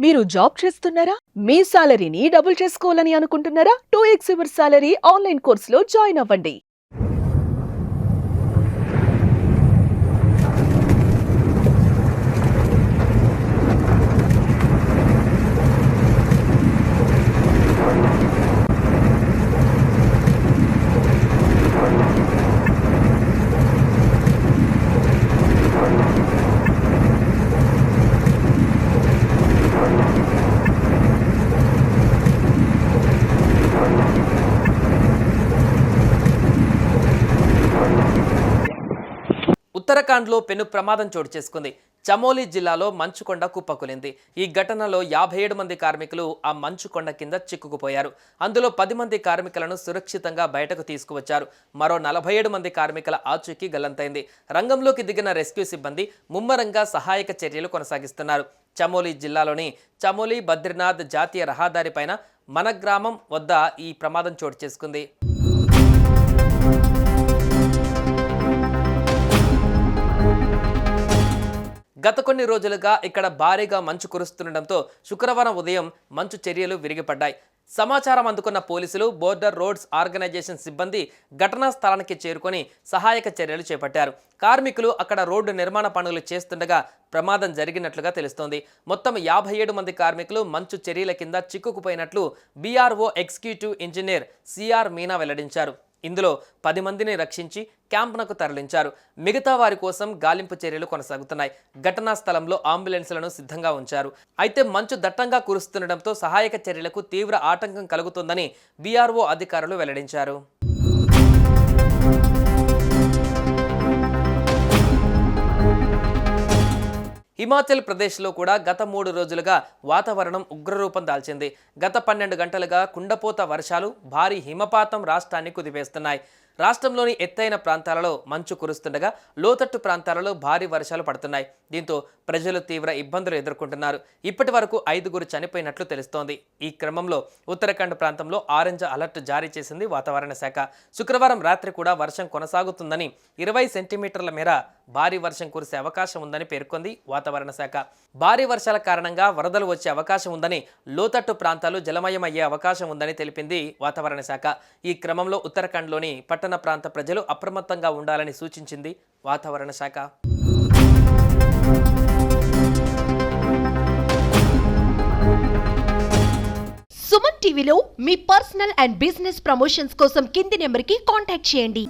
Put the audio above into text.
మీరు జాబ్ చేస్తున్నారా? మీ సాలరీని డబుల్ చేసుకోవాలని అనుకుంటున్నారా? 2x యువర్ సాలరీ ఆన్లైన్ కోర్సులో జాయిన్ అవ్వండి. ఉత్తరాఖండ్లో పెను ప్రమాదం చోటు చేసుకుంది. చమోలి జిల్లాలో మంచుకొండ కుప్పకూలింది. ఈ ఘటనలో 57 మంది కార్మికులు ఆ మంచుకొండ కింద చిక్కుకుపోయారు. అందులో 10 మంది కార్మికులను సురక్షితంగా బయటకు తీసుకువచ్చారు. మరో 47 మంది కార్మికుల ఆచూకీ గల్లంతైంది. రంగంలోకి దిగిన రెస్క్యూ సిబ్బంది ముమ్మరంగా సహాయక చర్యలు కొనసాగిస్తున్నారు. చమోలి జిల్లాలోని చమోలి బద్రీనాథ్ జాతీయ రహదారిపైన మన గ్రామం వద్ద ఈ ప్రమాదం చోటు చేసుకుంది. గత కొన్ని రోజులుగా ఇక్కడ భారీగా మంచు కురుస్తుండటంతో శుక్రవారం ఉదయం మంచు చర్యలు విరిగిపడ్డాయి. సమాచారం అందుకున్న పోలీసులు, బోర్డర్ రోడ్స్ ఆర్గనైజేషన్ సిబ్బంది ఘటనా స్థలానికి చేరుకొని సహాయక చర్యలు చేపట్టారు. కార్మికులు అక్కడ రోడ్డు నిర్మాణ పనులు చేస్తుండగా ప్రమాదం జరిగినట్లుగా తెలుస్తోంది. మొత్తం 57 మంది కార్మికులు మంచు చర్యల కింద చిక్కుకుపోయినట్లు BRO executive engineer CR Meena వెల్లడించారు. ఇందులో 10 మందిని రక్షించి క్యాంపునకు తరలించారు. మిగతా వారి కోసం గాలింపు చర్యలు కొనసాగుతున్నాయి. ఘటనా స్థలంలో అంబులెన్స్లను సిద్ధంగా ఉంచారు. అయితే మంచు దట్టంగా కురుస్తుండటంతో సహాయక చర్యలకు తీవ్ర ఆటంకం కలుగుతుందని బీఆర్ఓ అధికారులు వెల్లడించారు. హిమాచల్ ప్రదేశ్లో కూడా గత 3 రోజులుగా వాతావరణం ఉగ్రరూపం దాల్చింది. గత 12 గంటలుగా కుండపోత వర్షాలు, భారీ హిమపాతం రాష్ట్రాన్ని కుదిపేస్తున్నాయి. రాష్ట్రంలోని ఎత్తైన ప్రాంతాలలో మంచు కురుస్తుండగా లోతట్టు ప్రాంతాలలో భారీ వర్షాలు పడుతున్నాయి. దీంతో ప్రజలు తీవ్ర ఇబ్బందులు ఎదుర్కొంటున్నారు. ఇప్పటి వరకు 5గురు చనిపోయినట్లు తెలుస్తోంది. ఈ క్రమంలో ఉత్తరాఖండ్ ప్రాంతంలో ఆరెంజ్ అలర్ట్ జారీ చేసింది వాతావరణ శాఖ. శుక్రవారం రాత్రి కూడా వర్షం కొనసాగుతుందని, 20 సెంటీమీటర్ల మేర భారీ వర్షం కురిసే అవకాశం ఉందని పేర్కొంది వాతావరణ శాఖ. భారీ వర్షాల కారణంగా వరదలు వచ్చే అవకాశం ఉందని, లోతట్టు ప్రాంతాలు జలమయమయ్యే అవకాశం ఉందని తెలిపింది వాతావరణ శాఖ. ఈ క్రమంలో ఉత్తరాఖండ్లోని పట్టణ ప్రాంత ప్రజలు అప్రమత్తంగా ఉండాలని సూచించింది వాతావరణ శాఖ. సుమన్ టీవీలో మీ పర్సనల్ అండ్ బిజినెస్ ప్రమోషన్స్ కోసం కింది నెంబర్కి కాంటాక్ట్ చేయండి.